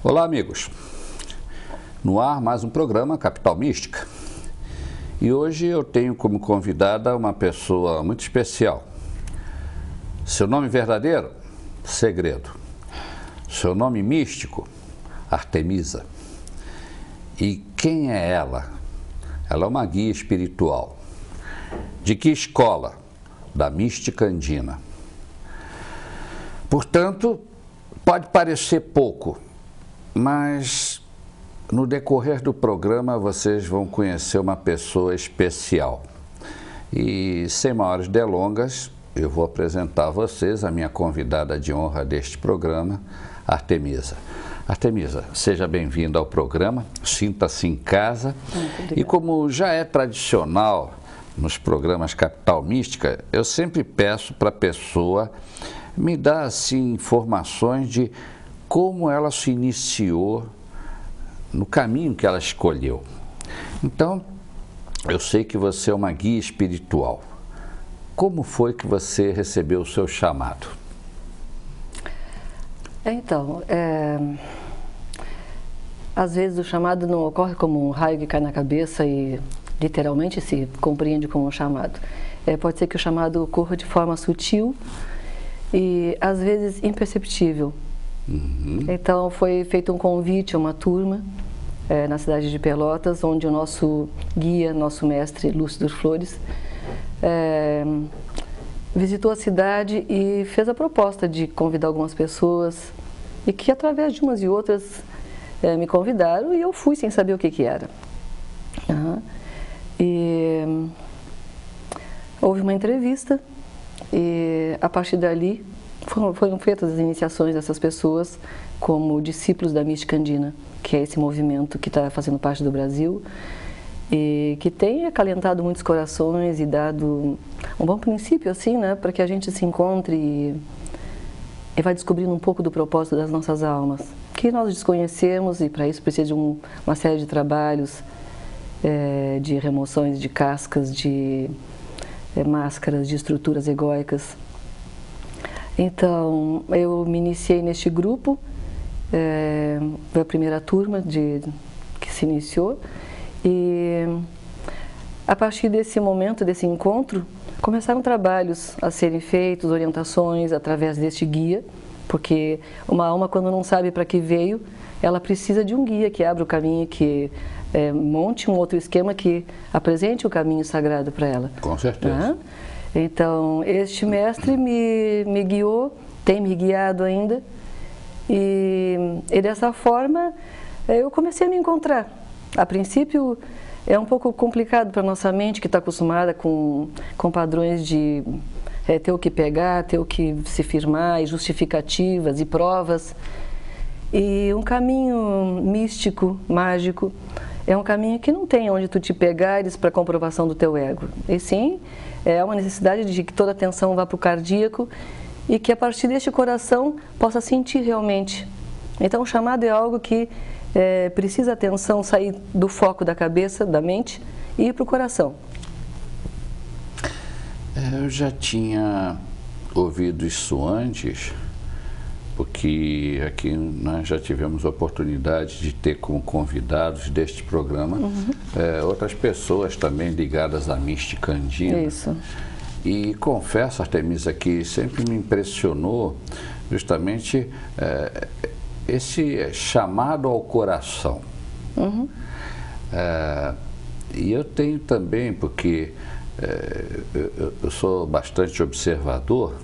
Olá, amigos. No ar, mais um programa Capital Mística. E hoje eu tenho como convidada uma pessoa muito especial. Seu nome verdadeiro? Segredo. Seu nome místico? Artemisa. E quem é ela? Ela é uma guia espiritual. De que escola? Da mística andina. Portanto, pode parecer pouco, mas no decorrer do programa vocês vão conhecer uma pessoa especial. E sem maiores delongas, eu vou apresentar a vocês a minha convidada de honra deste programa, Artemisa. Artemisa, seja bem-vinda ao programa, sinta-se em casa. E como já é tradicional nos programas Capital Mística, eu sempre peço para a pessoa me dar assim, informações de como ela se iniciou no caminho que ela escolheu. Então, eu sei que você é uma guia espiritual. Como foi que você recebeu o seu chamado? Então, às vezes o chamado não ocorre como um raio que cai na cabeça e literalmente se compreende como um chamado. Pode ser que o chamado ocorra de forma sutil e às vezes imperceptível. Então foi feito um convite a uma turma na cidade de Pelotas, onde o nosso guia, nosso mestre Lúcio dos Flores, visitou a cidade e fez a proposta de convidar algumas pessoas e que através de umas e outras me convidaram e eu fui sem saber o que era. E houve uma entrevista e a partir dali foram feitas as iniciações dessas pessoas como discípulos da mística andina, que é esse movimento que está fazendo parte do Brasil e que tem acalentado muitos corações e dado um bom princípio assim, né, para que a gente se encontre e vai descobrindo um pouco do propósito das nossas almas, que nós desconhecemos e para isso precisa de uma série de trabalhos, de remoções de cascas, de máscaras, de estruturas egóicas. Então, eu me iniciei neste grupo, foi a primeira turma que se iniciou e a partir desse momento, desse encontro, começaram trabalhos a serem feitos, orientações através deste guia, porque uma alma quando não sabe para que veio, ela precisa de um guia que abra o caminho, que monte um outro esquema que apresente o caminho sagrado para ela. Com certeza. Então, este mestre me guiou, tem me guiado ainda, e dessa forma eu comecei a me encontrar. A princípio é um pouco complicado para a nossa mente que está acostumada com padrões de ter o que pegar, ter o que se firmar, e justificativas e provas. E um caminho místico, mágico, é um caminho que não tem onde tu te pegares para comprovação do teu ego. E sim, é uma necessidade de que toda a atenção vá para o cardíaco e que a partir deste coração possa sentir realmente. Então o chamado é algo que precisa a atenção sair do foco da cabeça, da mente e ir para o coração. Eu já tinha ouvido isso antes, porque aqui nós já tivemos a oportunidade de ter como convidados deste programa outras pessoas também ligadas à mística andina. Isso. E confesso, Artemisa, que sempre me impressionou justamente esse chamado ao coração. E eu tenho também, porque eu sou bastante observador,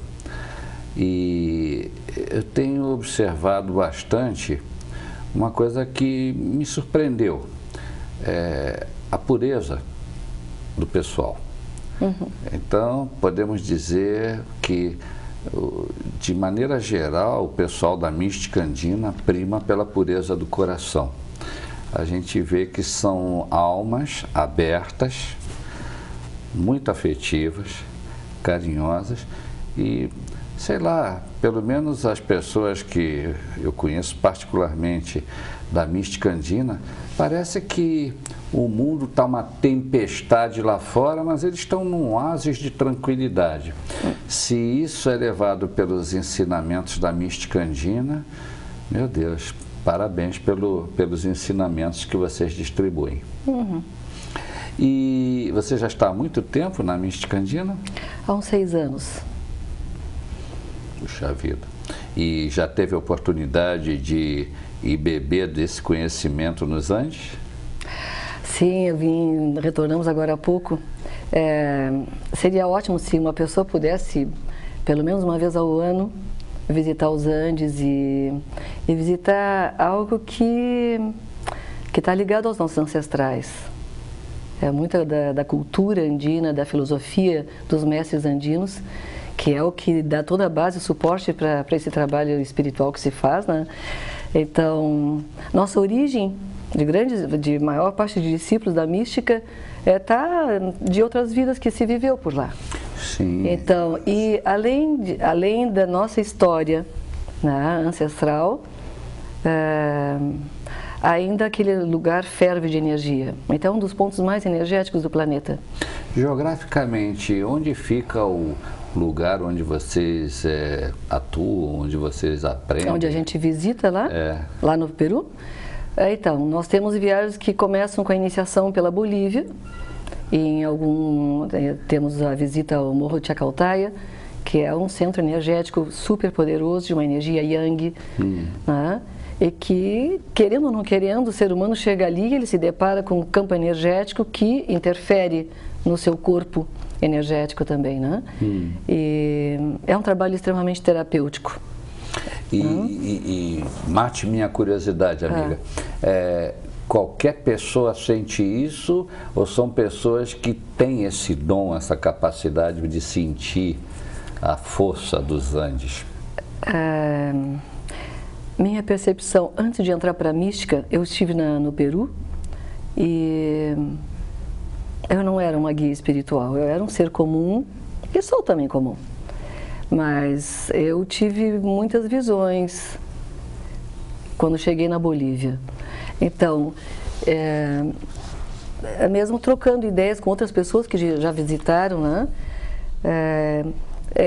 e eu tenho observado bastante uma coisa que me surpreendeu, a pureza do pessoal. Então, podemos dizer que, de maneira geral, o pessoal da mística andina prima pela pureza do coração. A gente vê que são almas abertas, muito afetivas, carinhosas e, sei lá, pelo menos as pessoas que eu conheço particularmente da mística andina, parece que o mundo está uma tempestade lá fora, mas eles estão num oásis de tranquilidade. Se isso é levado pelos ensinamentos da mística andina, meu Deus, Parabéns pelos ensinamentos que vocês distribuem. E você já está há muito tempo na mística andina? Há uns 6 anos. Puxa vida. E já teve a oportunidade de ir beber desse conhecimento nos Andes? Sim, retornamos agora há pouco. Seria ótimo se uma pessoa pudesse, pelo menos uma vez ao ano, visitar os Andes e visitar algo que está ligado aos nossos ancestrais. É muita da cultura andina, da filosofia dos mestres andinos, que é o que dá toda a base, o suporte para esse trabalho espiritual que se faz, né? Então, nossa origem de maior parte de discípulos da mística tá de outras vidas que se viveu por lá. Sim. Então, e além da nossa história, né, ancestral, ainda aquele lugar ferve de energia. Então, um dos pontos mais energéticos do planeta. Geograficamente, onde fica o lugar onde vocês atuam, onde vocês aprendem? Onde a gente visita lá, lá no Peru. Então, nós temos viagens que começam com a iniciação pela Bolívia. E temos a visita ao Morro de Chacaltaya, que é um centro energético super poderoso, de uma energia yang, né? E que, querendo ou não querendo, o ser humano chega ali e ele se depara com um campo energético que interfere no seu corpo energético também, né? E é um trabalho extremamente terapêutico. E mate minha curiosidade, amiga. Qualquer pessoa sente isso ou são pessoas que têm esse dom, essa capacidade de sentir a força dos Andes? Minha percepção, antes de entrar para a mística, eu estive no Peru e eu não era uma guia espiritual, eu era um ser comum e sou também comum. Mas eu tive muitas visões quando cheguei na Bolívia. Então, mesmo trocando ideias com outras pessoas que já visitaram, né?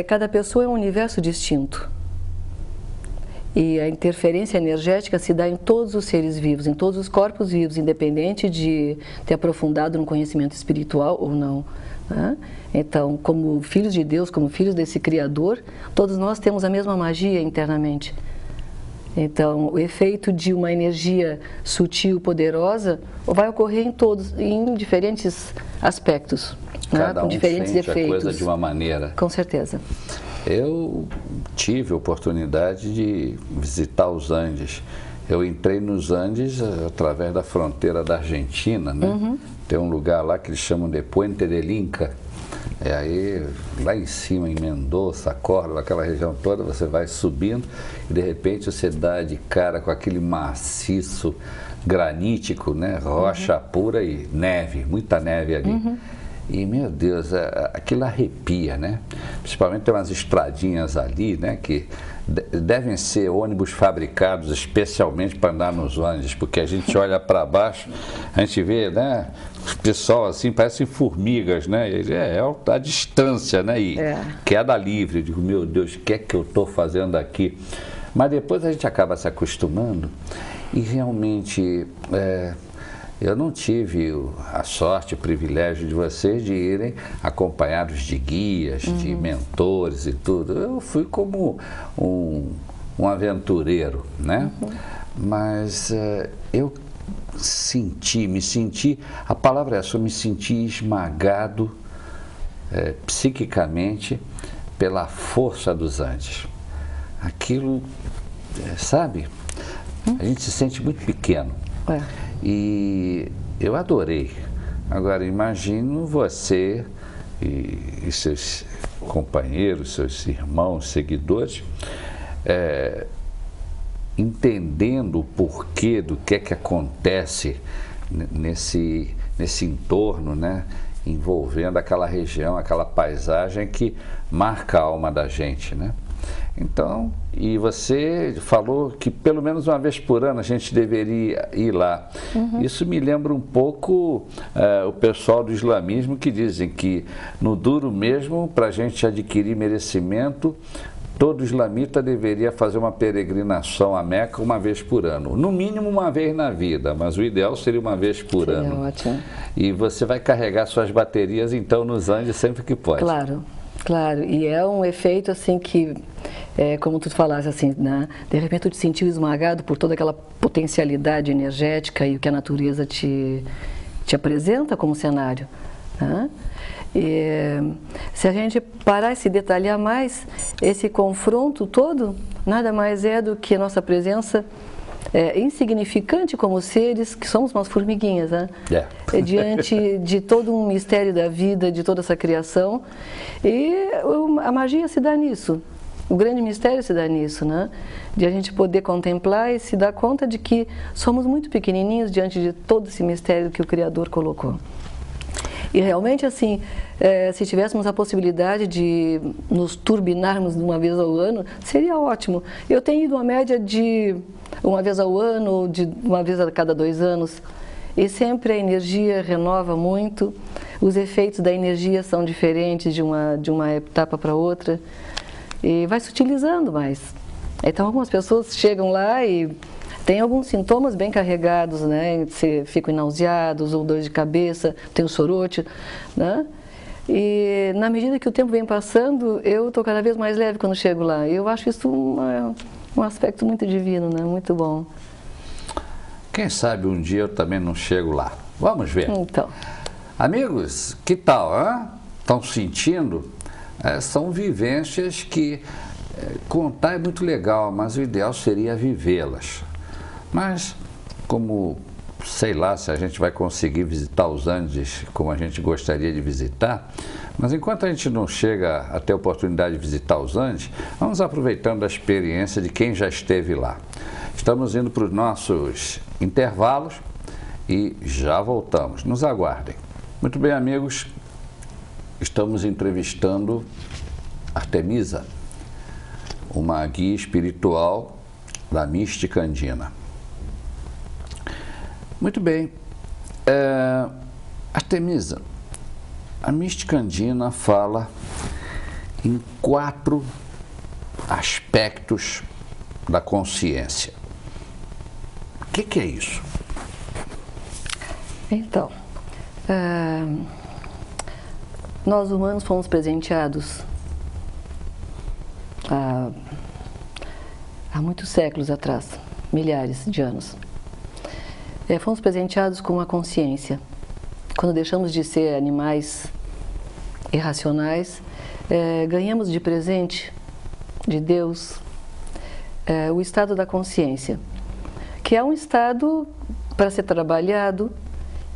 Cada pessoa é um universo distinto. E a interferência energética se dá em todos os seres vivos, em todos os corpos vivos, independente de ter aprofundado no conhecimento espiritual ou não, né? Então, como filhos de Deus, como filhos desse Criador, todos nós temos a mesma magia internamente. Então, o efeito de uma energia sutil, poderosa, vai ocorrer em diferentes aspectos, né? Com diferentes efeitos. A coisa de uma maneira. Com certeza. Eu tive a oportunidade de visitar os Andes. Eu entrei nos Andes através da fronteira da Argentina, né? Tem um lugar lá que eles chamam de Puente del Inca. Aí, lá em cima, em Mendoza, Córdoba, aquela região toda, você vai subindo e de repente você dá de cara com aquele maciço granítico, né? Rocha pura e neve, muita neve ali. E, meu Deus, aquilo arrepia, né? Principalmente tem umas estradinhas ali, né? Que devem ser ônibus fabricados especialmente para andar nos Andes, porque a gente olha para baixo, a gente vê, né? O pessoal assim, parecem formigas, né? A distância, né? E queda livre. Eu digo, meu Deus, o que é que eu estou fazendo aqui? Mas depois a gente acaba se acostumando e realmente... eu não tive a sorte, o privilégio de vocês de irem acompanhados de guias, de mentores e tudo. Eu fui como um aventureiro, né? Mas eu me senti, a palavra é essa, eu me senti esmagado psiquicamente pela força dos Andes. Aquilo, sabe? A gente se sente muito pequeno. E eu adorei. Agora, imagino você e seus companheiros, seus irmãos, seguidores, entendendo o porquê do que é que acontece nesse entorno, né? Envolvendo aquela região, aquela paisagem que marca a alma da gente, né? Então, e você falou que pelo menos uma vez por ano a gente deveria ir lá. Isso me lembra um pouco o pessoal do islamismo que dizem que no duro mesmo, para a gente adquirir merecimento, todo islamita deveria fazer uma peregrinação a Meca uma vez por ano. No mínimo uma vez na vida, mas o ideal seria uma vez por ano. Ótimo. E você vai carregar suas baterias, então, nos Andes sempre que pode. Claro, claro. E é um efeito, assim, que, como tu falaste, assim, né? De repente tu te sentiu esmagado por toda aquela potencialidade energética e o que a natureza te apresenta como cenário, né? E, se a gente parar e se detalhar mais, esse confronto todo nada mais é do que a nossa presença insignificante como seres, que somos umas formiguinhas, né? Diante de todo um mistério da vida, de toda essa criação. E a magia se dá nisso, o grande mistério se dá nisso, né? De a gente poder contemplar e se dar conta de que somos muito pequenininhos diante de todo esse mistério que o Criador colocou. E realmente, assim, se tivéssemos a possibilidade de nos turbinarmos de uma vez ao ano, seria ótimo. Eu tenho ido uma média de uma vez ao ano, ou de uma vez a cada 2 anos, e sempre a energia renova muito, os efeitos da energia são diferentes de uma etapa para outra, e vai se utilizando mais. Então, algumas pessoas chegam lá e tem alguns sintomas bem carregados, né? Ficam nauseados, ou dor de cabeça, tem o sorote, né? E na medida que o tempo vem passando, eu estou cada vez mais leve quando chego lá. Eu acho isso um aspecto muito divino, né? Muito bom. Quem sabe um dia eu também não chego lá. Vamos ver. Então. Amigos, que tal? Estão sentindo? São vivências que contar é muito legal, mas o ideal seria vivê-las. Mas, como, sei lá, se a gente vai conseguir visitar os Andes como a gente gostaria de visitar, mas enquanto a gente não chega a ter a oportunidade de visitar os Andes, vamos aproveitando a experiência de quem já esteve lá. Estamos indo para os nossos intervalos e já voltamos. Nos aguardem. Muito bem, amigos, estamos entrevistando Artemisa, uma guia espiritual da mística andina. Muito bem, Artemisa, a mística andina fala em 4 aspectos da consciência. O que é isso? Então, nós humanos fomos presenteados há muitos séculos atrás, milhares de anos. Fomos presenteados com uma consciência. Quando deixamos de ser animais irracionais, ganhamos de presente de Deus o estado da consciência, que é um estado para ser trabalhado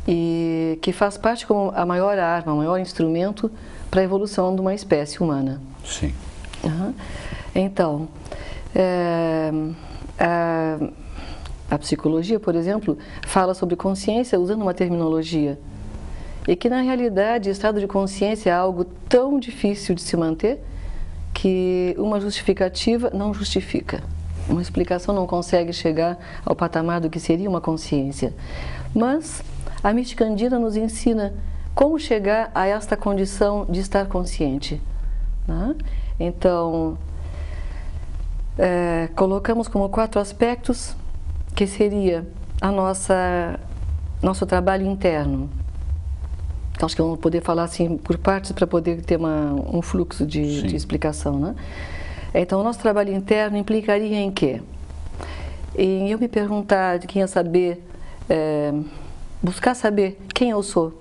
e que faz parte como a maior arma, o maior instrumento para a evolução de uma espécie humana. Sim. Então, a psicologia, por exemplo, fala sobre consciência usando uma terminologia e que, na realidade, o estado de consciência é algo tão difícil de se manter que uma justificativa não justifica. Uma explicação não consegue chegar ao patamar do que seria uma consciência. Mas a mística andina nos ensina como chegar a esta condição de estar consciente, né? Então, colocamos como 4 aspectos, que seria nosso trabalho interno. Então, acho que eu vou poder falar assim por partes para poder ter um fluxo de explicação, né? Então, o nosso trabalho interno implicaria em quê? Em eu me perguntar de quem eu saber, buscar saber quem eu sou.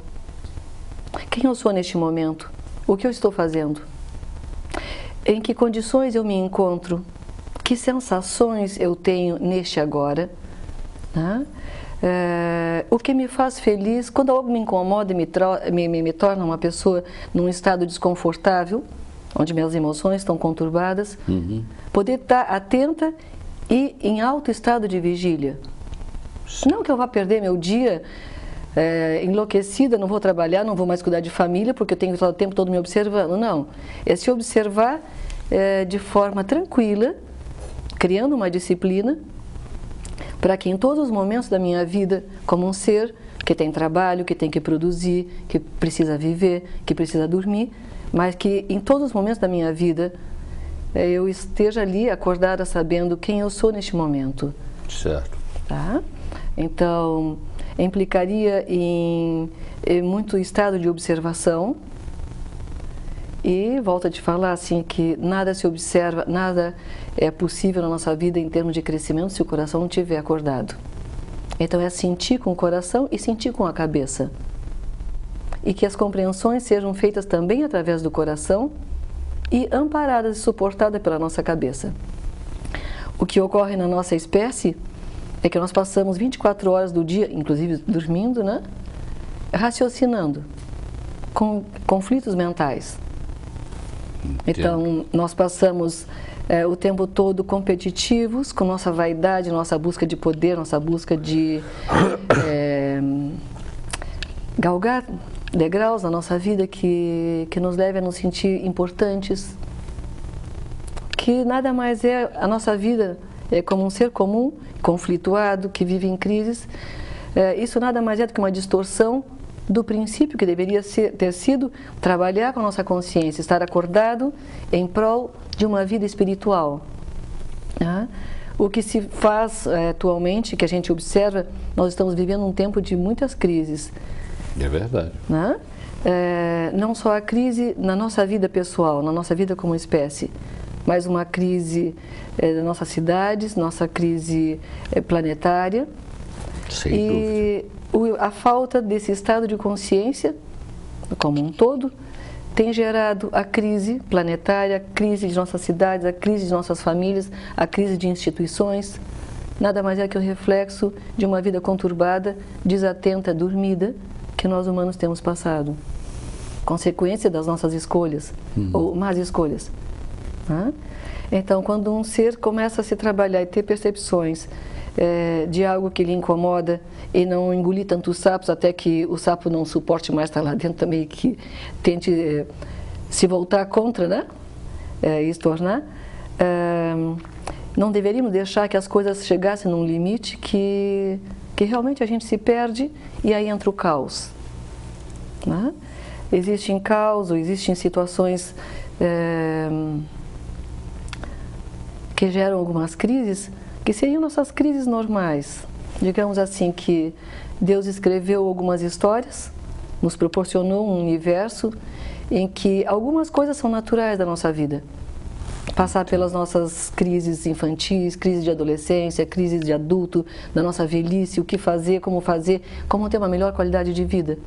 Quem eu sou neste momento? O que eu estou fazendo? Em que condições eu me encontro? Que sensações eu tenho neste agora? Né? O que me faz feliz? Quando algo me incomoda e me torna uma pessoa num estado desconfortável, onde minhas emoções estão conturbadas, poder estar atenta e em alto estado de vigília. Não que eu vá perder meu dia enlouquecida, não vou trabalhar, não vou mais cuidar de família, porque eu tenho que estar o tempo todo me observando. Não, é se observar de forma tranquila, criando uma disciplina, para que em todos os momentos da minha vida, como um ser que tem trabalho, que tem que produzir, que precisa viver, que precisa dormir, mas que em todos os momentos da minha vida eu esteja ali acordada sabendo quem eu sou neste momento. Certo. Tá? Então, implicaria em muito estado de observação. E volto a te falar assim que nada se observa, nada é possível na nossa vida em termos de crescimento se o coração não estiver acordado. Então é sentir com o coração e sentir com a cabeça. E que as compreensões sejam feitas também através do coração e amparadas e suportadas pela nossa cabeça. O que ocorre na nossa espécie é que nós passamos 24 horas do dia, inclusive dormindo, né? Raciocinando, com conflitos mentais. Então, nós passamos o tempo todo competitivos com nossa vaidade, nossa busca de poder, nossa busca de galgar degraus na nossa vida que nos leve a nos sentir importantes. Que nada mais é a nossa vida como um ser comum, conflituado, que vive em crises. Isso nada mais é do que uma distorção do princípio que deveria ter sido trabalhar com a nossa consciência, estar acordado em prol de uma vida espiritual. O que se faz atualmente, que a gente observa, nós estamos vivendo um tempo de muitas crises. É verdade. Não só a crise na nossa vida pessoal, na nossa vida como espécie, mas uma crise das nossas cidades, nossa crise planetária. Sem dúvida. A falta desse estado de consciência, como um todo, tem gerado a crise planetária, a crise de nossas cidades, a crise de nossas famílias, a crise de instituições. Nada mais é que o reflexo de uma vida conturbada, desatenta, dormida, que nós humanos temos passado. Consequência das nossas escolhas, ou más escolhas. Então, quando um ser começa a se trabalhar e ter percepções de algo que lhe incomoda e não engolir tantos sapos até que o sapo não suporte mais estar lá dentro também, que tente se voltar contra, né? E estornar, não deveríamos deixar que as coisas chegassem num limite que realmente a gente se perde e aí entra o caos. Existem caos, existem situações que geram algumas crises que seriam nossas crises normais. Digamos assim que Deus escreveu algumas histórias, nos proporcionou um universo em que algumas coisas são naturais da nossa vida. Passar pelas nossas crises infantis, crise de adolescência, crise de adulto, da nossa velhice, o que fazer, como ter uma melhor qualidade de vida.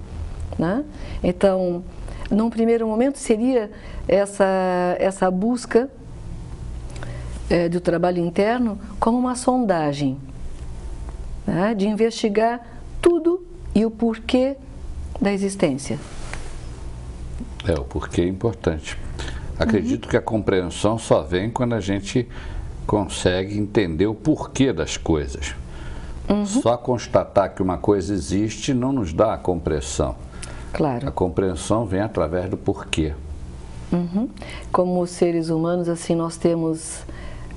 Então, num primeiro momento seria essa busca do trabalho interno como uma sondagem, de investigar tudo e o porquê da existência. O porquê é importante. Acredito que a compreensão só vem quando a gente consegue entender o porquê das coisas. Só constatar que uma coisa existe não nos dá a compreensão. Claro. A compreensão vem através do porquê. Como seres humanos, assim, nós temos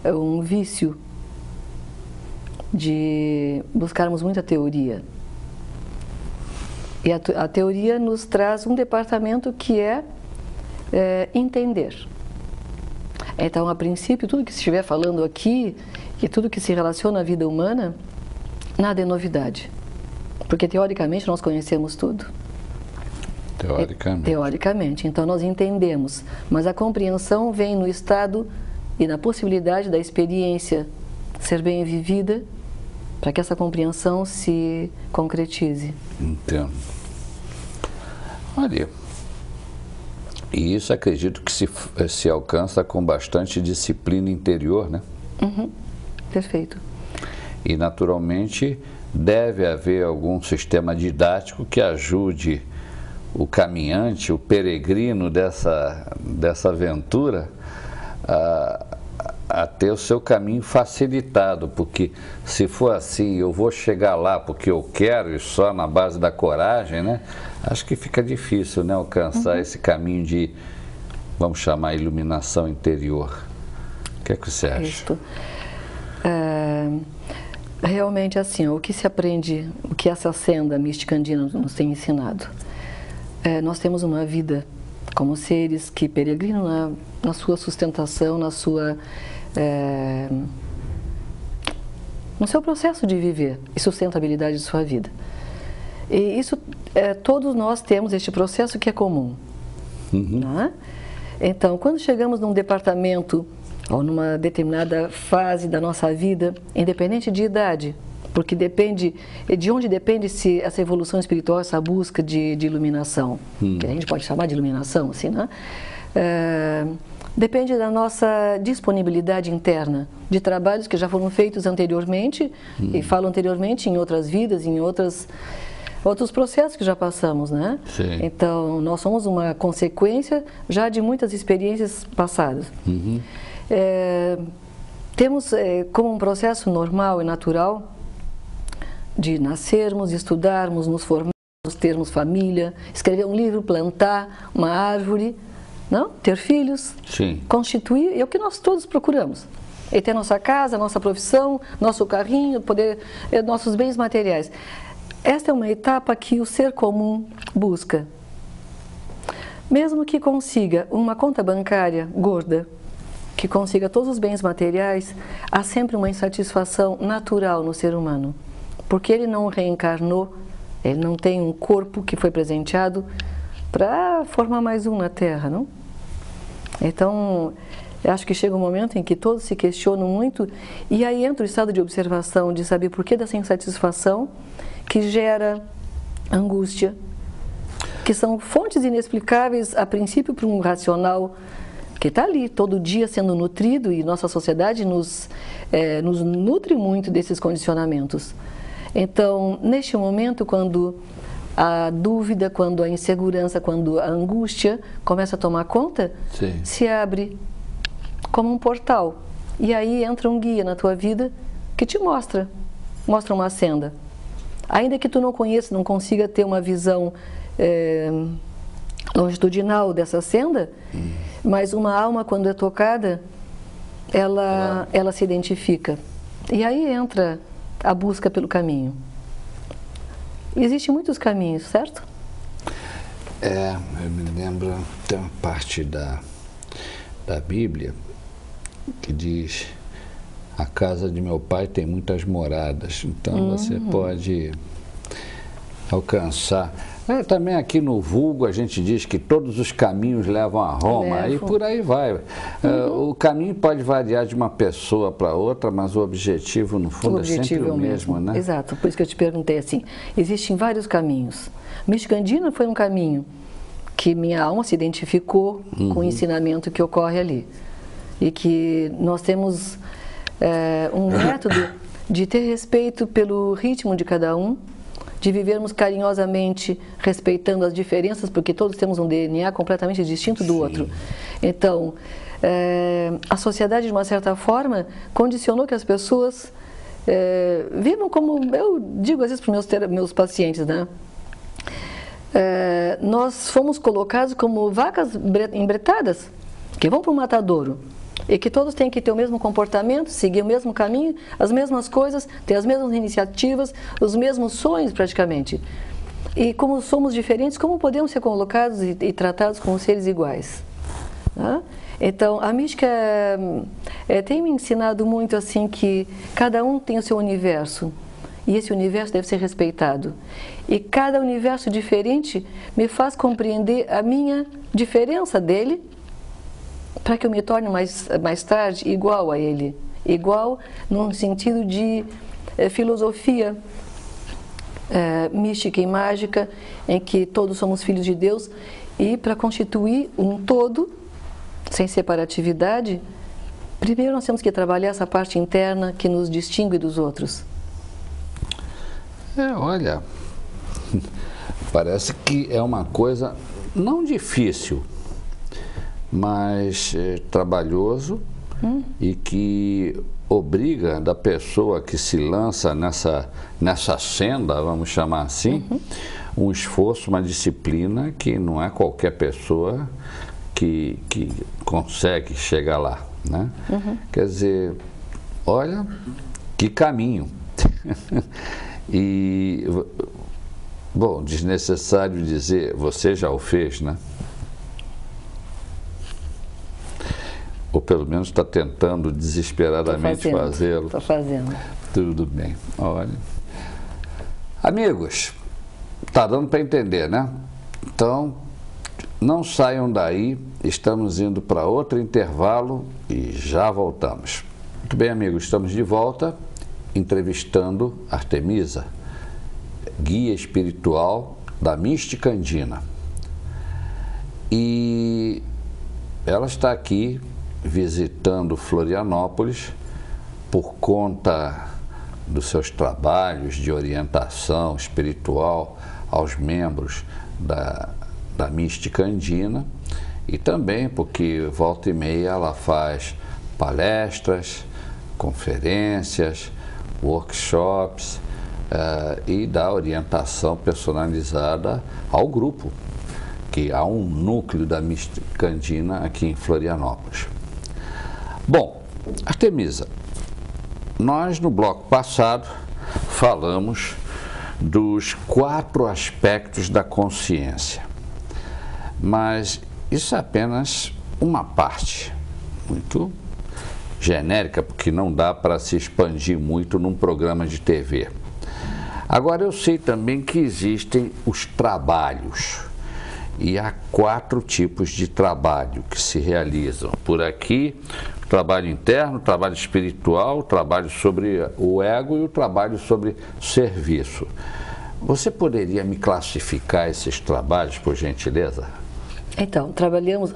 um vício de buscarmos muita teoria. E a teoria nos traz um departamento que é entender. Então, a princípio, tudo que se estiver falando aqui, e tudo que se relaciona à vida humana, nada é novidade. Porque, teoricamente, nós conhecemos tudo. Teoricamente. Teoricamente. Então, nós entendemos. Mas a compreensão vem no estado e na possibilidade da experiência ser bem vivida para que essa compreensão se concretize. Entendo. Olha, e isso acredito que se alcança com bastante disciplina interior, né? Perfeito. E, naturalmente, deve haver algum sistema didático que ajude o caminhante, o peregrino dessa aventura a ter o seu caminho facilitado, porque se for assim, eu vou chegar lá porque eu quero e só na base da coragem, né? Acho que fica difícil, né, alcançar esse caminho de, vamos chamar, iluminação interior. O que é que você acha? Isso. Realmente, assim, o que se aprende, o que essa senda mística andina nos tem ensinado? Nós temos uma vida como seres que peregrinam na sua sustentação, no seu processo de viver e sustentabilidade de sua vida. E isso, todos nós temos este processo que é comum. Né? Então, quando chegamos num departamento ou numa determinada fase da nossa vida, independente de idade, porque depende de onde depende se essa evolução espiritual, essa busca de iluminação, que a gente pode chamar de iluminação, assim, né? Depende da nossa disponibilidade interna, de trabalhos que já foram feitos anteriormente, e falo anteriormente em outras vidas, em outros processos que já passamos, né? Sim. Então, nós somos uma consequência já de muitas experiências passadas. Temos como um processo normal e natural de nascermos, estudarmos, nos formarmos, termos família, escrever um livro, plantar uma árvore, não? Ter filhos, Sim. constituir, é o que nós todos procuramos. E ter nossa casa, nossa profissão, nosso carrinho, nossos bens materiais. Esta é uma etapa que o ser comum busca. Mesmo que consiga uma conta bancária gorda, que consiga todos os bens materiais, há sempre uma insatisfação natural no ser humano. Porque ele não reencarnou, ele não tem um corpo que foi presenteado para formar mais um na Terra, não? Então, eu acho que chega um momento em que todos se questionam muito, e aí entra o estado de observação, de saber por que dessa insatisfação, que gera angústia, que são fontes inexplicáveis, a princípio, para um racional que está ali, todo dia sendo nutrido, e nossa sociedade nos nutre muito desses condicionamentos. Então, neste momento, quando a dúvida, quando a insegurança, quando a angústia começa a tomar conta, Sim. se abre como um portal. E aí entra um guia na tua vida que te mostra uma senda. Ainda que tu não conheça, não consiga ter uma visão longitudinal dessa senda, mas uma alma, quando é tocada, ela se identifica. E aí entra a busca pelo caminho. Existem muitos caminhos, certo? Eu me lembro, tem uma parte da Bíblia que diz: a casa de meu pai tem muitas moradas, então você pode alcançar. Também aqui no vulgo a gente diz que todos os caminhos levam a Roma, e por aí vai. O caminho pode variar de uma pessoa para outra, mas o objetivo, no fundo, é sempre o mesmo, né? Exato, por isso que eu te perguntei assim, existem vários caminhos. Mysticandina foi um caminho que minha alma se identificou com o ensinamento que ocorre ali. E que nós temos um método de ter respeito pelo ritmo de cada um, de vivermos carinhosamente, respeitando as diferenças, porque todos temos um DNA completamente distinto do outro. Então, a sociedade, de uma certa forma, condicionou que as pessoas vivam como, eu digo às vezes para os meus pacientes, né? Nós fomos colocados como vacas embretadas, que vão para o matadouro. E que todos têm que ter o mesmo comportamento, seguir o mesmo caminho, as mesmas coisas, ter as mesmas iniciativas, os mesmos sonhos praticamente. E como somos diferentes, como podemos ser colocados e tratados como seres iguais? Então, a mística tem me ensinado muito assim que cada um tem o seu universo. E esse universo deve ser respeitado. E cada universo diferente me faz compreender a minha diferença dele, para que eu me torne mais tarde igual a ele. Igual num sentido de filosofia mística e mágica, em que todos somos filhos de Deus, e para constituir um todo, sem separatividade, primeiro nós temos que trabalhar essa parte interna que nos distingue dos outros. Olha, parece que é uma coisa não difícil, mas trabalhoso, e que obriga da pessoa que se lança nessa senda, vamos chamar assim, um esforço, uma disciplina que não é qualquer pessoa que consegue chegar lá, né? Quer dizer, olha que caminho. E, bom, desnecessário dizer, você já o fez, né? ou pelo menos está tentando desesperadamente fazê-lo. Estou fazendo. Tudo bem. Olha. Amigos, está dando para entender, né? Então, não saiam daí, estamos indo para outro intervalo e já voltamos. Muito bem, amigos, estamos de volta entrevistando Artemisa, guia espiritual da Mística Andina. E ela está aqui visitando Florianópolis por conta dos seus trabalhos de orientação espiritual aos membros da Mística Andina e também porque volta e meia ela faz palestras, conferências, workshops e dá orientação personalizada ao grupo, que há um núcleo da Mística Andina aqui em Florianópolis. Bom, Artemisa, nós no bloco passado falamos dos 4 aspectos da consciência, mas isso é apenas uma parte muito genérica, porque não dá para se expandir muito num programa de TV. Agora eu sei também que existem os trabalhos, e há 4 tipos de trabalho que se realizam por aqui: o trabalho interno, o trabalho espiritual, o trabalho sobre o ego e o trabalho sobre serviço. Você poderia me classificar esses trabalhos, por gentileza? Então,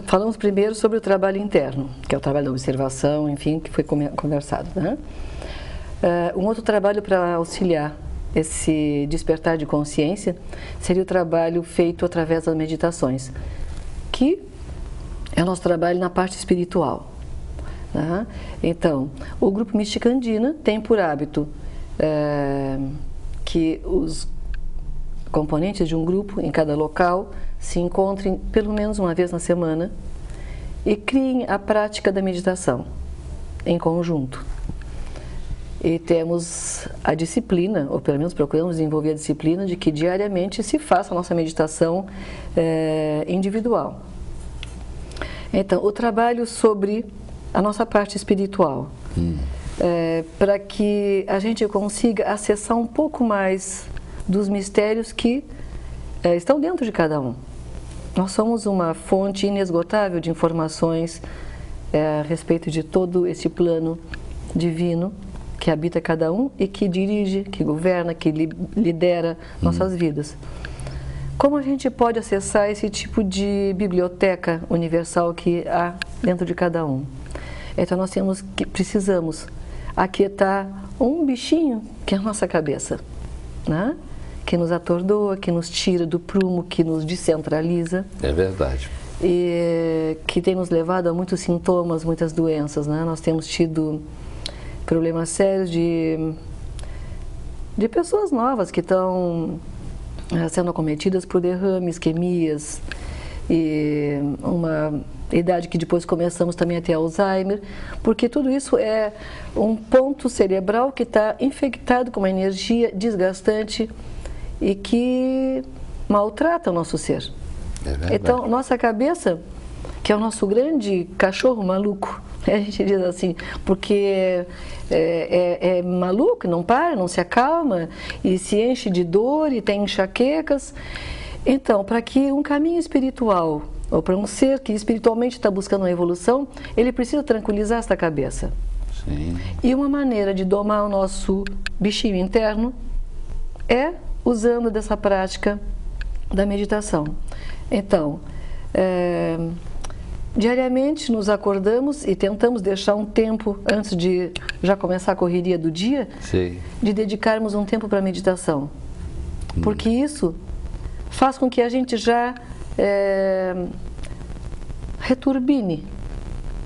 falamos primeiro sobre o trabalho interno, que é o trabalho da observação, enfim, que foi conversado, né? Um outro trabalho para auxiliar esse despertar de consciência seria o trabalho feito através das meditações, que é o nosso trabalho na parte espiritual, né? Então, o Grupo Mística Andina tem por hábito que os componentes de um grupo em cada local se encontrem pelo menos uma vez na semana e criem a prática da meditação em conjunto. E temos a disciplina, ou pelo menos procuramos desenvolver a disciplina, de que diariamente se faça a nossa meditação individual. Então, o trabalho sobre a nossa parte espiritual, para que a gente consiga acessar um pouco mais dos mistérios que estão dentro de cada um. Nós somos uma fonte inesgotável de informações a respeito de todo esse plano divino que habita cada um e que dirige, que governa, que lidera nossas vidas. Como a gente pode acessar esse tipo de biblioteca universal que há dentro de cada um? Então nós precisamos aquietar um bichinho que é a nossa cabeça, né? Que nos atordoa, que nos tira do prumo, que nos descentraliza. É verdade. E que tem nos levado a muitos sintomas, muitas doenças, né? Nós temos tido problemas sérios de pessoas novas que estão sendo acometidas por derrames, isquemias, e uma idade que depois começamos também a ter Alzheimer, porque tudo isso é um ponto cerebral que está infectado com uma energia desgastante e que maltrata o nosso ser. Então, nossa cabeça, que é o nosso grande cachorro maluco, a gente diz assim, porque é maluco, não para, não se acalma e se enche de dor e tem enxaquecas. Então, para que um caminho espiritual, ou para um ser que espiritualmente está buscando uma evolução, ele precisa tranquilizar esta cabeça. Sim. E uma maneira de domar o nosso bichinho interno é usando dessa prática da meditação. Então, diariamente nos acordamos e tentamos deixar um tempo, antes de já começar a correria do dia, Sim. de dedicarmos um tempo para a meditação. Porque isso faz com que a gente já returbine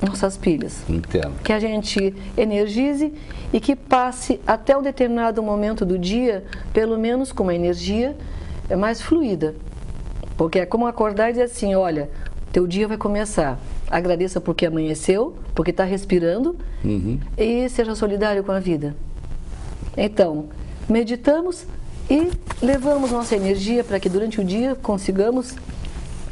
nossas pilhas. Entendo. Que a gente energize e que passe até um determinado momento do dia, pelo menos com uma energia mais fluida. Porque é como acordar e dizer assim, olha, teu dia vai começar. Agradeça porque amanheceu, porque está respirando, e seja solidário com a vida. Então, meditamos e levamos nossa energia para que durante o dia consigamos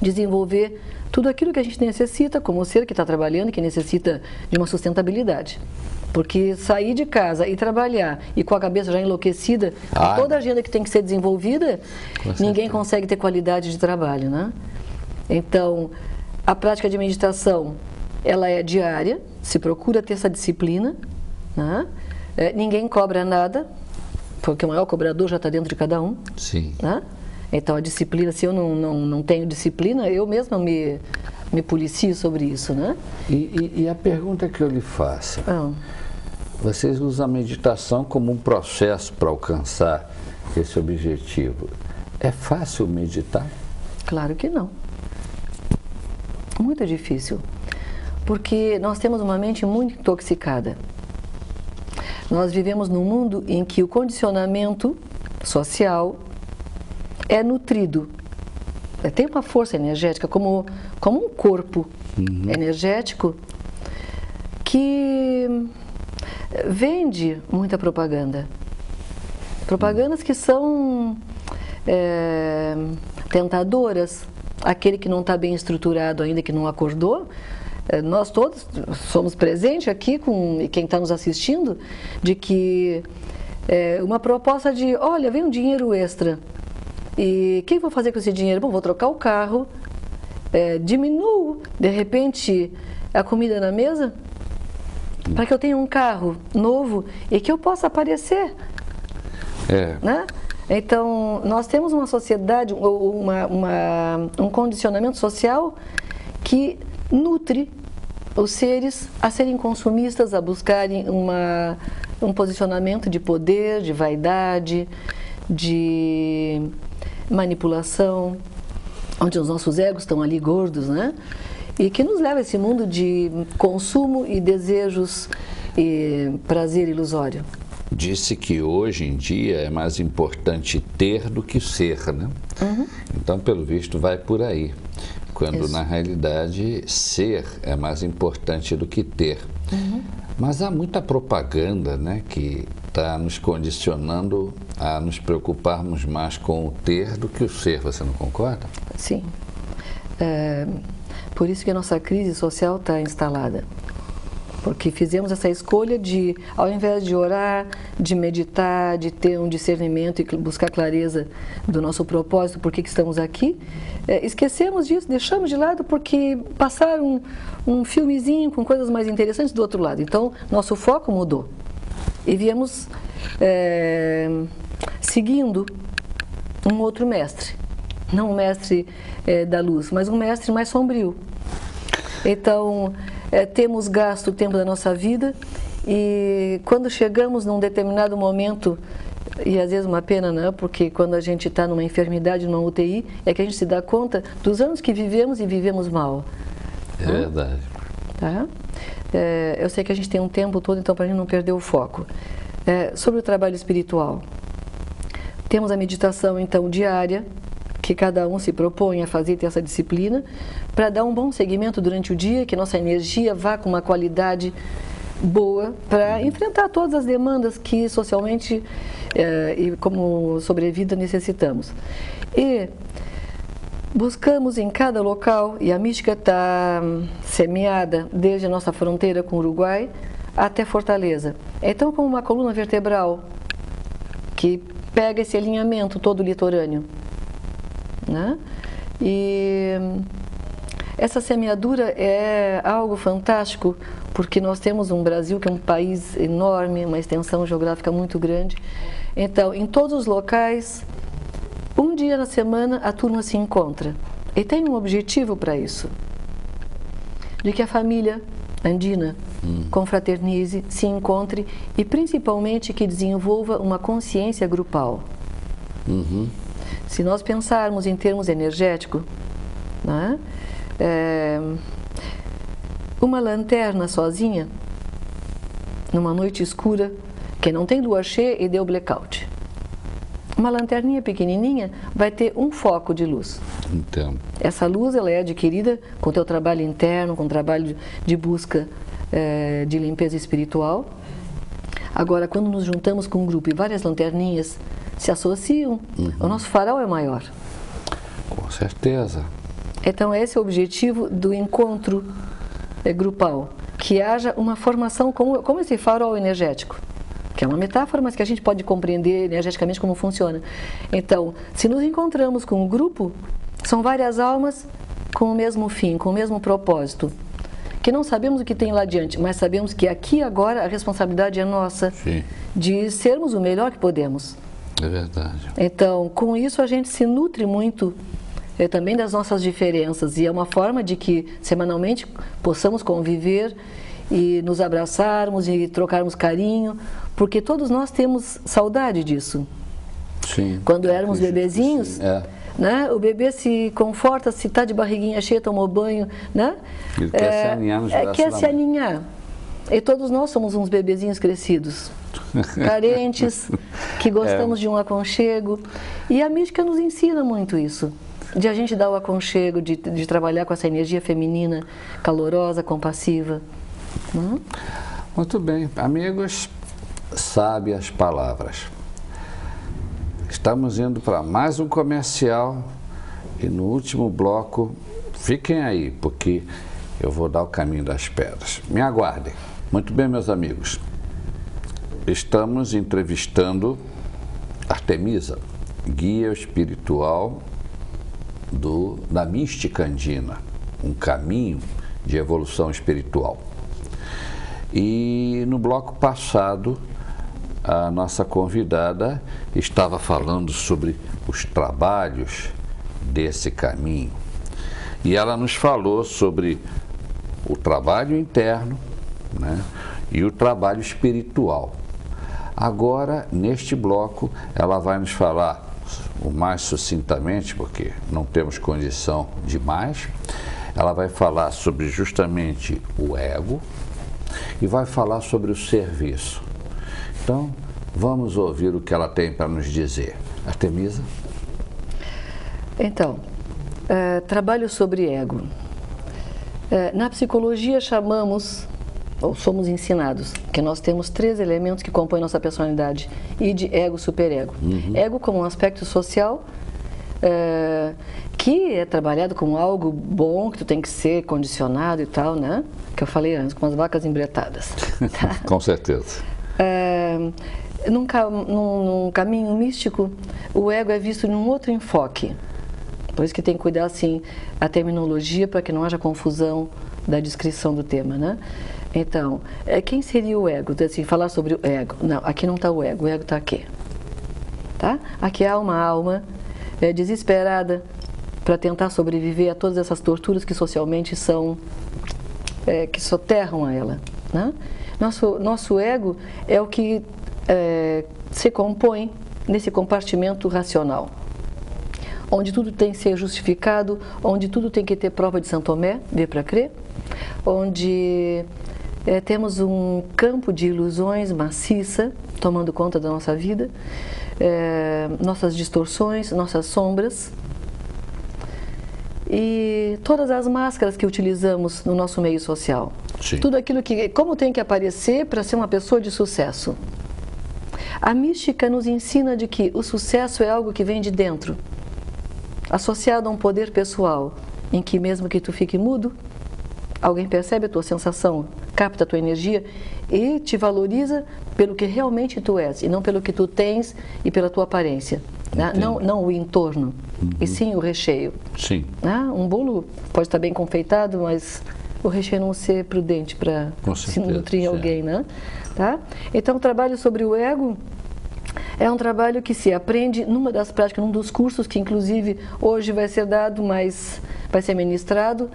desenvolver tudo aquilo que a gente necessita como ser que está trabalhando, que necessita de uma sustentabilidade. Porque sair de casa e trabalhar e com a cabeça já enlouquecida, com toda a agenda que tem que ser desenvolvida, ninguém consegue ter qualidade de trabalho, né? Então, a prática de meditação, ela é diária, se procura ter essa disciplina, né? Ninguém cobra nada, porque o maior cobrador já está dentro de cada um. Sim. Né? Então, a disciplina, se eu não tenho disciplina, eu mesma me policio sobre isso, né? E a pergunta que eu lhe faço, vocês usam a meditação como um processo para alcançar esse objetivo. É fácil meditar? Claro que não. Muito difícil. Porque nós temos uma mente muito intoxicada. Nós vivemos num mundo em que o condicionamento social é nutrido. Tem uma força energética, como um corpo energético, que vende muita propaganda. Propagandas que são tentadoras. Aquele que não está bem estruturado ainda, que não acordou, nós todos somos presentes aqui, e quem está nos assistindo, de que uma proposta de, olha, vem um dinheiro extra. E o que eu vou fazer com esse dinheiro? Bom, vou trocar o carro, diminuo, de repente, a comida na mesa, para que eu tenha um carro novo e que eu possa aparecer. Né? Então, nós temos uma sociedade, um condicionamento social que nutre os seres a serem consumistas, a buscarem um posicionamento de poder, de vaidade, de manipulação, onde os nossos egos estão ali gordos, né? E que nos leva a esse mundo de consumo e desejos e prazer ilusório. Disse que hoje em dia é mais importante ter do que ser, né? Então, pelo visto, vai por aí. Quando, na realidade, ser é mais importante do que ter. Mas há muita propaganda, né, que está nos condicionando a nos preocuparmos mais com o ter do que o ser. Você não concorda? Sim. Por isso que a nossa crise social está instalada. Porque fizemos essa escolha de, ao invés de orar, de meditar, de ter um discernimento e buscar clareza do nosso propósito, por que estamos aqui, esquecemos disso, deixamos de lado porque passaram um filmezinho com coisas mais interessantes do outro lado. Então, nosso foco mudou. E viemos seguindo um outro mestre. Não um mestre da luz, mas um mestre mais sombrio. Então, temos gasto o tempo da nossa vida e quando chegamos num determinado momento, e às vezes uma pena, né? Porque quando a gente está numa enfermidade, numa UTI, é que a gente se dá conta dos anos que vivemos e vivemos mal. É verdade. Tá? Eu sei que a gente tem um tempo todo, então para a gente não perder o foco. Sobre o trabalho espiritual, temos a meditação então diária, que cada um se propõe a fazer, ter essa disciplina, para dar um bom segmento durante o dia, que nossa energia vá com uma qualidade boa para enfrentar todas as demandas que socialmente e como sobrevida necessitamos. E buscamos em cada local, e a mística está semeada desde a nossa fronteira com o Uruguai até Fortaleza. Então, como uma coluna vertebral que pega esse alinhamento todo litorâneo, né? E essa semeadura é algo fantástico, porque nós temos um Brasil que é um país enorme, uma extensão geográfica muito grande. Então, em todos os locais, um dia na semana a turma se encontra. E tem um objetivo para isso, de que a família andina confraternize, se encontre e principalmente que desenvolva uma consciência grupal. Se nós pensarmos em termos energéticos, né, uma lanterna sozinha, numa noite escura, que não tem lua cheia e deu blackout. Uma lanterninha pequenininha vai ter um foco de luz. Então. Essa luz ela é adquirida com o teu trabalho interno, com o trabalho de busca de limpeza espiritual. Agora, quando nos juntamos com um grupo e várias lanterninhas se associam, o nosso farol é maior. Com certeza. Então esse é o objetivo do encontro grupal, que haja uma formação como esse farol energético, que é uma metáfora, mas que a gente pode compreender energeticamente como funciona. Então, se nos encontramos com um grupo, são várias almas com o mesmo fim, com o mesmo propósito, que não sabemos o que tem lá adiante, mas sabemos que aqui agora a responsabilidade é nossa. Sim. De sermos o melhor que podemos. É verdade. Então, com isso a gente se nutre muito também das nossas diferenças, e é uma forma de que semanalmente possamos conviver e nos abraçarmos e trocarmos carinho, porque todos nós temos saudade disso. Sim. Quando éramos bebezinhos, né, o bebê se conforta, se está de barriguinha cheia, tomou banho, né? Ele quer se aninhar nos braços quer se aninhar. E todos nós somos uns bebezinhos crescidos, carentes, que gostamos de um aconchego. E a mística nos ensina muito isso, de a gente dar o aconchego, de trabalhar com essa energia feminina, calorosa, compassiva. Muito bem, amigos, sabe as palavras. Estamos indo para mais um comercial e no último bloco, fiquem aí, porque eu vou dar o caminho das pedras. Me aguardem. Muito bem, meus amigos. Estamos entrevistando Artemisa, guia espiritual da mística andina, um caminho de evolução espiritual. E no bloco passado, a nossa convidada estava falando sobre os trabalhos desse caminho. E ela nos falou sobre o trabalho interno, né, e o trabalho espiritual. Agora, neste bloco, ela vai nos falar o mais sucintamente, porque não temos condição de mais. Ela vai falar sobre justamente o ego e vai falar sobre o serviço. Então, vamos ouvir o que ela tem para nos dizer. Artemisa? Então, trabalho sobre ego. Na psicologia chamamos, ou somos ensinados, que nós temos 3 elementos que compõem nossa personalidade: id, ego, superego. Ego como um aspecto social, que é trabalhado como algo bom, que tu tem que ser condicionado e tal, né? Que eu falei antes, com as vacas embretadas. Tá? Com certeza. Num caminho místico, o ego é visto num outro enfoque. Por isso que tem que cuidar, assim, a terminologia, para que não haja confusão da descrição do tema, né? Então, quem seria o ego? Assim, falar sobre o ego. Não, aqui não está o ego está aqui. Tá? Aqui há uma alma desesperada para tentar sobreviver a todas essas torturas que socialmente são, que soterram a ela, né? Nosso ego é o que se compõe nesse compartimento racional, onde tudo tem que ser justificado, onde tudo tem que ter prova de São Tomé, ver para crer, onde temos um campo de ilusões maciça tomando conta da nossa vida, nossas distorções, nossas sombras e todas as máscaras que utilizamos no nosso meio social. Sim. Tudo aquilo que, como tem que aparecer para ser uma pessoa de sucesso. A mística nos ensina de que o sucesso é algo que vem de dentro, associado a um poder pessoal, em que mesmo que tu fique mudo, alguém percebe a tua sensação, capta a tua energia e te valoriza pelo que realmente tu és, e não pelo que tu tens e pela tua aparência. Né? Não o entorno, e sim o recheio. Sim. Né? Um bolo pode estar bem confeitado, mas o recheio não ser prudente para se nutrir alguém, né? Tá? Então, o trabalho sobre o ego é um trabalho que se aprende numa das práticas, num dos cursos que inclusive hoje vai ser dado, mas vai ser ministrado.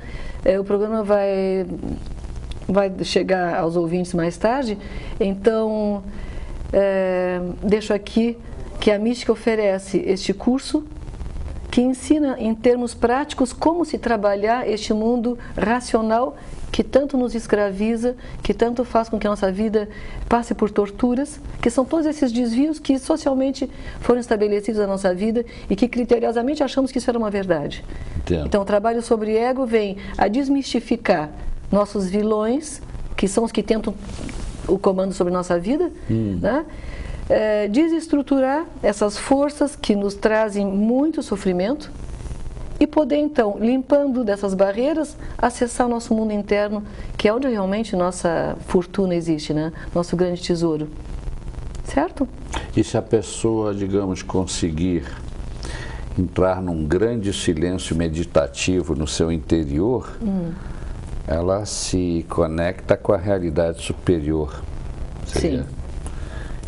O programa vai chegar aos ouvintes mais tarde, então deixo aqui que a mística oferece este curso que ensina em termos práticos como se trabalhar este mundo racional que tanto nos escraviza, que tanto faz com que a nossa vida passe por torturas, que são todos esses desvios que socialmente foram estabelecidos na nossa vida e que criteriosamente achamos que isso era uma verdade. Entendo. Então, o trabalho sobre ego vem a desmistificar nossos vilões, que são os que tentam o comando sobre a nossa vida, né? Desestruturar essas forças que nos trazem muito sofrimento e poder então, limpando dessas barreiras, acessar o nosso mundo interno, que é onde realmente nossa fortuna existe, né? Nosso grande tesouro. Certo? E se a pessoa, digamos, conseguir entrar num grande silêncio meditativo no seu interior, ela se conecta com a realidade superior. Sim.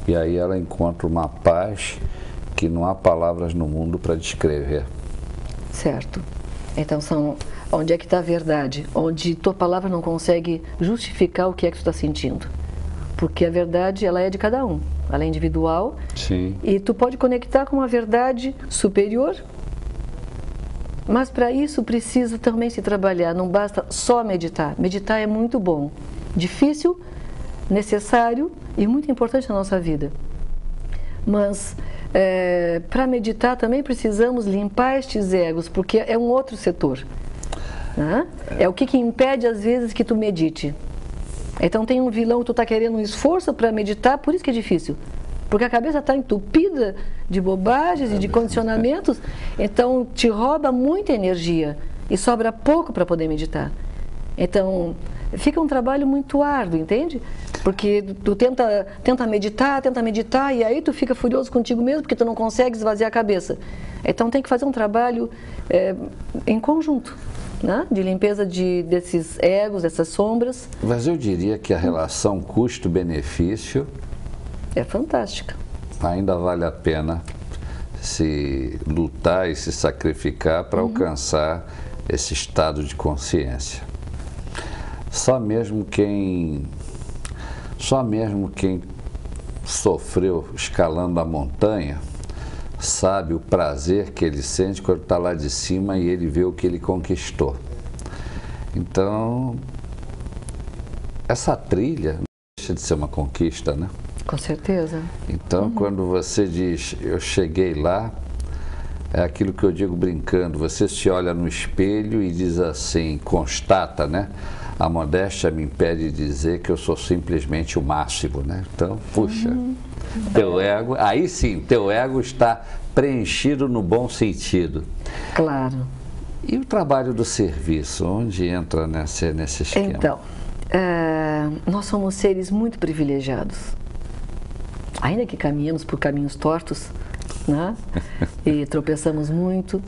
E aí ela encontra uma paz que não há palavras no mundo para descrever. Certo. Então, onde é que está a verdade? Onde tua palavra não consegue justificar o que é que tu está sentindo. Porque a verdade, ela é de cada um. Ela é individual. Sim. E tu pode conectar com uma verdade superior. Mas para isso precisa também se trabalhar. Não basta só meditar. Meditar é muito bom. Difícil, necessário e muito importante na nossa vida. Mas para meditar também precisamos limpar estes egos, porque é um outro setor. Né? É o que impede às vezes que tu medite. Então tem um vilão que tu está querendo um esforço para meditar, por isso que é difícil. Porque a cabeça está entupida de bobagens e de condicionamentos, então te rouba muita energia e sobra pouco para poder meditar. Então fica um trabalho muito árduo, entende? Porque tu tenta meditar e aí tu fica furioso contigo mesmo porque tu não consegue esvaziar a cabeça. Então tem que fazer um trabalho em conjunto, né? De limpeza desses egos, dessas sombras. Mas eu diria que a relação custo-benefício é fantástica. Ainda vale a pena se lutar e se sacrificar para alcançar esse estado de consciência. Só mesmo quem sofreu escalando a montanha sabe o prazer que ele sente quando está lá de cima e ele vê o que ele conquistou. Então, essa trilha não deixa de ser uma conquista, né? Com certeza. Então, quando você diz, eu cheguei lá, é aquilo que eu digo brincando, você se olha no espelho e diz assim, constata, né? A modéstia me impede de dizer que eu sou simplesmente o máximo, né? Então, puxa, teu ego, aí sim, teu ego está preenchido no bom sentido. Claro. E o trabalho do serviço, onde entra nesse esquema? Então, nós somos seres muito privilegiados. Ainda que caminhamos por caminhos tortos, né? E tropeçamos muito,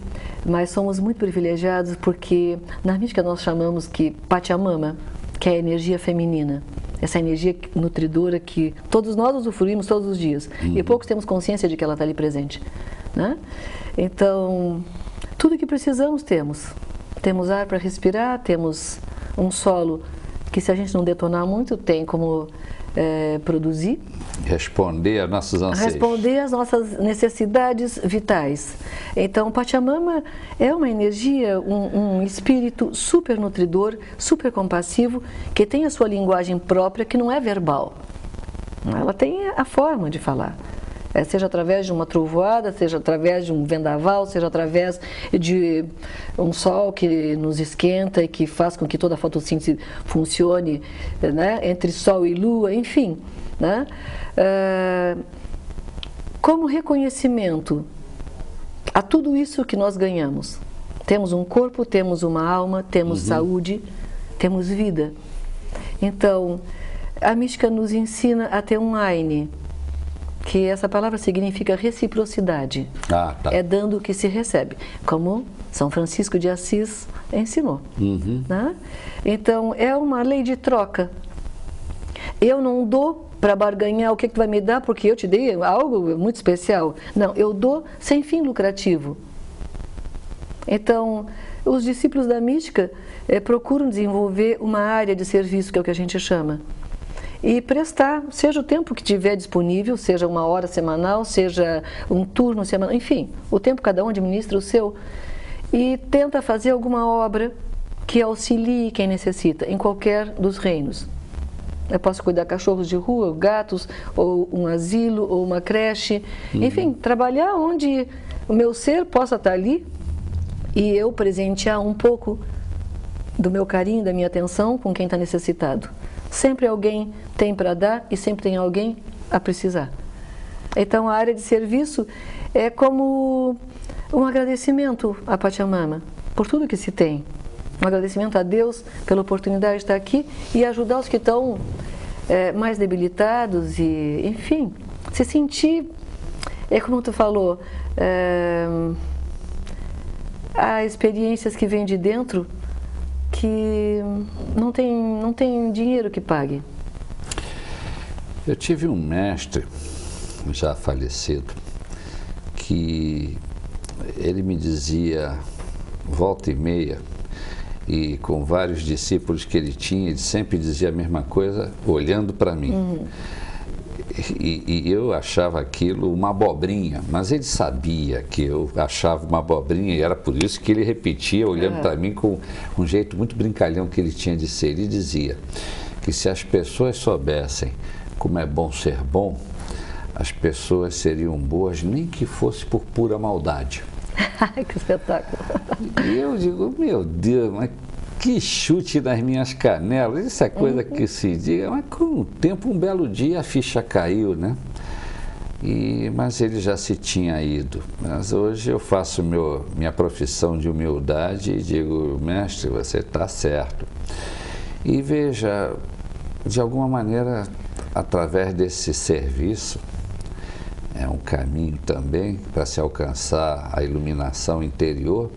mas somos muito privilegiados porque na mística nós chamamos que Pachamama, que é a energia feminina, essa energia nutridora que todos nós usufruímos todos os dias e poucos temos consciência de que ela está ali presente, né? Então, tudo que precisamos temos ar para respirar, temos um solo que se a gente não detonar muito tem como produzir. Responder aos nossos anseios. Responder às nossas necessidades vitais. Então, Pachamama é uma energia, um espírito super nutridor, super compassivo, que tem a sua linguagem própria, que não é verbal. Ela tem a forma de falar. Seja através de uma trovoada, seja através de um vendaval, seja através de um sol que nos esquenta e que faz com que toda a fotossíntese funcione, né? Entre sol e lua, enfim. Né? Como reconhecimento a tudo isso que nós ganhamos. Temos um corpo, temos uma alma, temos saúde, temos vida. Então, a mística nos ensina a ter um Aine, que essa palavra significa reciprocidade. Tá. É dando o que se recebe, como São Francisco de Assis ensinou. Né? Então, é uma lei de troca. Eu não dou para barganhar o que tu vai me dar porque eu te dei algo muito especial. Não, eu dou sem fim lucrativo. Então, os discípulos da mística procuram desenvolver uma área de serviço, que é o que a gente chama. E prestar, seja o tempo que tiver disponível, seja uma hora semanal, seja um turno semanal, enfim, o tempo cada um administra o seu. E tenta fazer alguma obra que auxilie quem necessita, em qualquer dos reinos. Eu posso cuidar de cachorros de rua, gatos, ou um asilo, ou uma creche. Enfim, trabalhar onde o meu ser possa estar ali e eu presentear um pouco do meu carinho, da minha atenção com quem está necessitado. Sempre alguém tem para dar e sempre tem alguém a precisar. Então, a área de serviço é como um agradecimento à Pachamama por tudo que se tem. Um agradecimento a Deus pela oportunidade de estar aqui e ajudar os que estão mais debilitados e, enfim, se sentir, como tu falou, há experiências que vêm de dentro que não tem dinheiro que pague. Eu tive um mestre, já falecido, que ele me dizia, volta e meia, e com vários discípulos que ele tinha, ele sempre dizia a mesma coisa, olhando para mim. E eu achava aquilo uma abobrinha, mas ele sabia que eu achava uma abobrinha e era por isso que ele repetia, olhando para mim com um jeito muito brincalhão que ele tinha de ser. Ele dizia que se as pessoas soubessem como é bom ser bom, as pessoas seriam boas, nem que fosse por pura maldade. Que espetáculo! E eu digo, meu Deus, mas que chute nas minhas canelas, isso é coisa que se diga, mas com o tempo, um belo dia, a ficha caiu, né? Mas ele já se tinha ido. Mas hoje eu faço minha profissão de humildade e digo, mestre, você está certo. E veja, de alguma maneira, através desse serviço, é um caminho também para se alcançar a iluminação interior.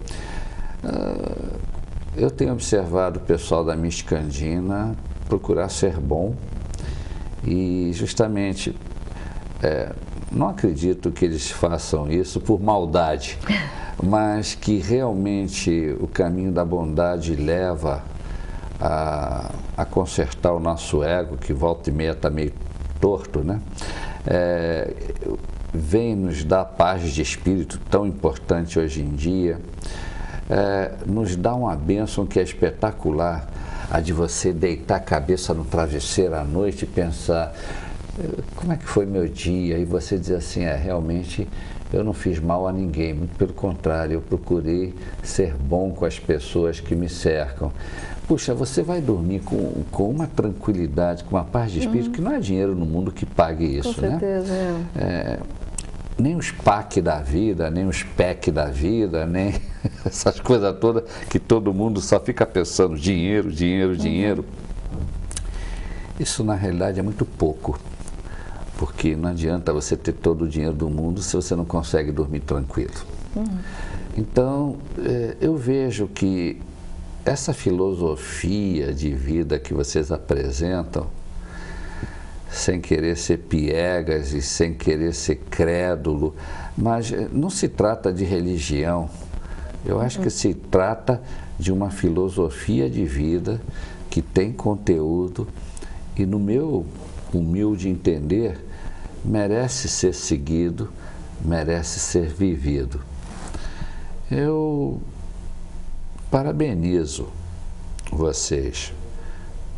Eu tenho observado o pessoal da mística andina procurar ser bom e justamente não acredito que eles façam isso por maldade, mas que realmente o caminho da bondade leva a consertar o nosso ego, que volta e meia está meio torto, né? Vem nos dar paz de espírito tão importante hoje em dia, nos dá uma bênção que é espetacular, a de você deitar a cabeça no travesseiro à noite e pensar, como é que foi meu dia? E você dizer assim, realmente eu não fiz mal a ninguém, muito pelo contrário, eu procurei ser bom com as pessoas que me cercam. Puxa, você vai dormir com uma tranquilidade, com uma paz de espírito, que não há dinheiro no mundo que pague isso, com certeza, né? Nem os PAC da vida, nem os PEC da vida, nem essas coisas todas que todo mundo só fica pensando dinheiro, dinheiro, dinheiro. Isso na realidade é muito pouco, porque não adianta você ter todo o dinheiro do mundo se você não consegue dormir tranquilo. Então, eu vejo que essa filosofia de vida que vocês apresentam, sem querer ser piegas e sem querer ser crédulo, mas não se trata de religião, eu acho que se trata de uma filosofia de vida que tem conteúdo e, no meu humilde entender, merece ser seguido, merece ser vivido. Eu parabenizo vocês,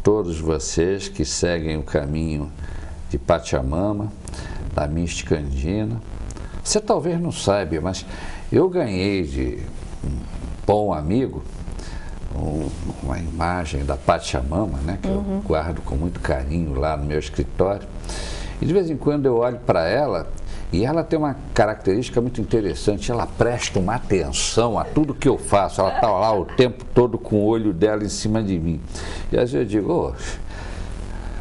todos vocês que seguem o caminho de Pachamama, da mística andina. Você talvez não saiba, mas eu ganhei de um bom amigo uma imagem da Pachamama, né, que eu guardo com muito carinho lá no meu escritório. E de vez em quando eu olho para ela e ela tem uma característica muito interessante, ela presta uma atenção a tudo que eu faço, ela está lá o tempo todo com o olho dela em cima de mim. E às vezes eu digo,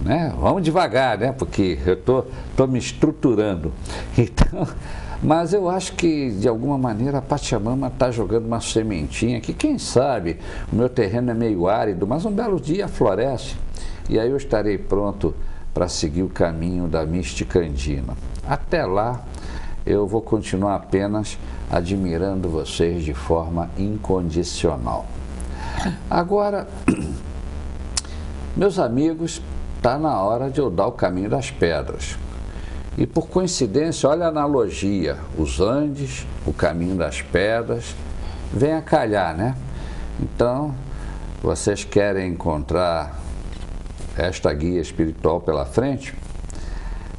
né, vamos devagar, né, porque eu tô me estruturando. Então, mas eu acho que de alguma maneira a Pachamama está jogando uma sementinha que, quem sabe, o meu terreno é meio árido, mas um belo dia floresce e aí eu estarei pronto para seguir o caminho da mística andina. Até lá, eu vou continuar apenas admirando vocês de forma incondicional. Agora, meus amigos, está na hora de eu dar o caminho das pedras. E por coincidência, olha a analogia, os Andes, o caminho das pedras, vem a calhar, né? Então, vocês querem encontrar esta guia espiritual pela frente?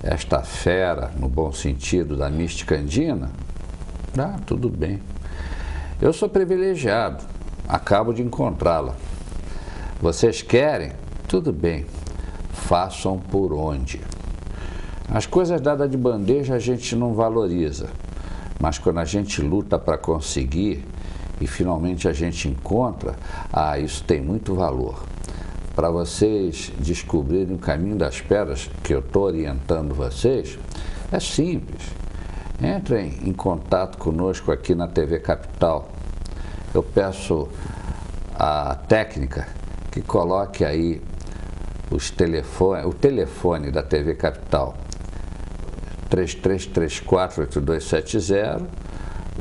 Esta fera, no bom sentido, da mística andina? Tudo bem. Eu sou privilegiado, acabo de encontrá-la. Vocês querem? Tudo bem. Façam por onde. As coisas dadas de bandeja a gente não valoriza. mas quando a gente luta para conseguir e finalmente a gente encontra, isso tem muito valor. Para vocês descobrirem o caminho das pedras que eu estou orientando vocês, é simples. Entrem em contato conosco aqui na TV Capital. Eu peço à técnica que coloque aí o telefone da TV Capital, 3334-8270,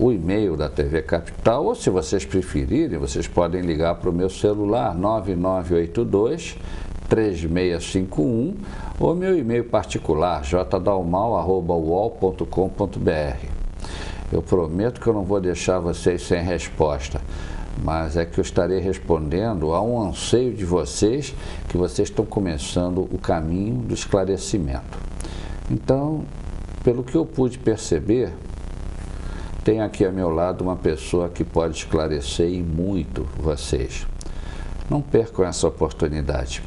o e-mail da TV Capital, ou se vocês preferirem, vocês podem ligar para o meu celular, 9982-3651, ou meu e-mail particular, jdalmal@uol.com.br. Eu prometo que eu não vou deixar vocês sem resposta, mas é que eu estarei respondendo a um anseio de vocês, que vocês estão começando o caminho do esclarecimento. Então, pelo que eu pude perceber, tem aqui ao meu lado uma pessoa que pode esclarecer e muito vocês. Não percam essa oportunidade.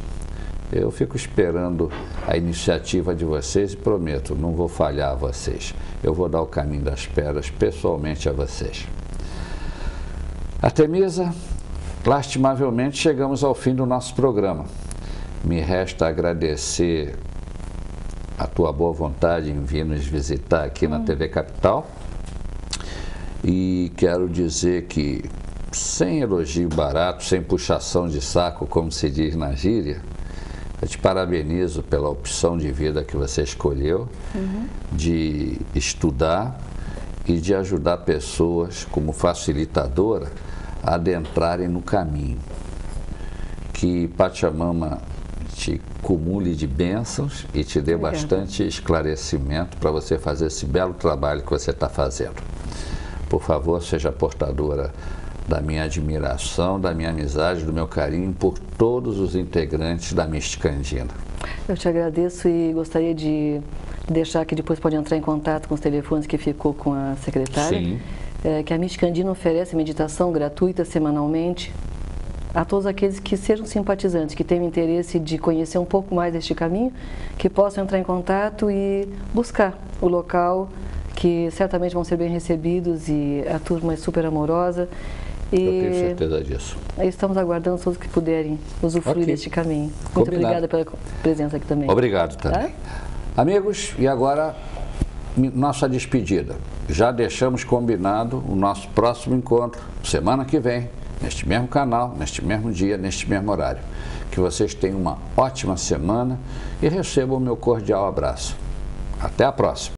Eu fico esperando a iniciativa de vocês e prometo, não vou falhar a vocês. Eu vou dar o caminho das pedras pessoalmente a vocês. Artemisa, lastimavelmente chegamos ao fim do nosso programa. Me resta agradecer a tua boa vontade em vir nos visitar aqui na TV Capital. E quero dizer que, sem elogio barato, sem puxação de saco, como se diz na gíria, eu te parabenizo pela opção de vida que você escolheu, de estudar e de ajudar pessoas como facilitadora a adentrarem no caminho. Que Pachamama te cumule de bênçãos e te dê bastante esclarecimento para você fazer esse belo trabalho que você está fazendo. Por favor, seja portadora da minha admiração, da minha amizade, do meu carinho por todos os integrantes da Mística Andina. Eu te agradeço e gostaria de deixar que depois pode entrar em contato com os telefones que ficou com a secretária. Sim. Que a Mística Andina oferece meditação gratuita semanalmente a todos aqueles que sejam simpatizantes, que tenham interesse de conhecer um pouco mais deste caminho, que possam entrar em contato e buscar o local, que certamente vão ser bem recebidos, e a turma é super amorosa. Eu tenho certeza disso. Estamos aguardando todos que puderem usufruir deste caminho. Muito obrigada pela presença aqui também. Obrigado também. Tá? Amigos, e agora nossa despedida. Já deixamos combinado o nosso próximo encontro, semana que vem, neste mesmo canal, neste mesmo dia, neste mesmo horário. Que vocês tenham uma ótima semana e recebam o meu cordial abraço. Até a próxima.